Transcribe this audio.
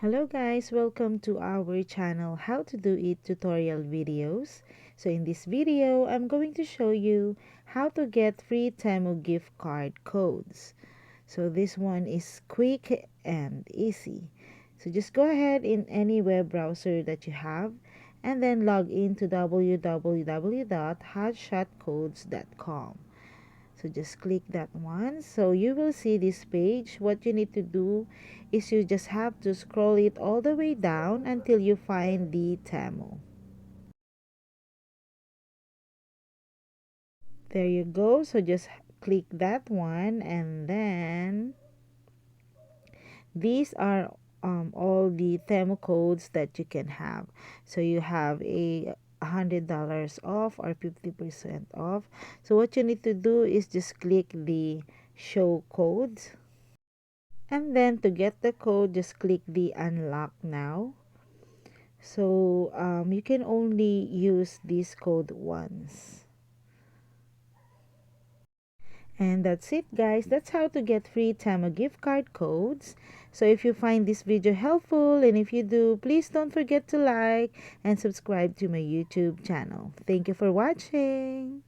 Hello guys, welcome to our channel How to Do It tutorial videos. So in this video, I'm going to show you how to get free TEMU gift card codes. So this one is quick and easy. So just go ahead in any web browser that you have and then log into www.hotshotcodes.com. So just click that one. So you will see this page. What you need to do is you just have to scroll it all the way down until you find the TEMU. There you go. So just click that one, and then these are all the TEMU codes that you can have. So you have a $100 off or 50% off. So what you need to do is just click the show codes. And then to get the code, just click the unlock now. So you can only use this code once. And that's it guys. That's how to get free TEMU gift card codes. So if you find this video helpful, and if you do, please don't forget to like and subscribe to my YouTube channel. Thank you for watching.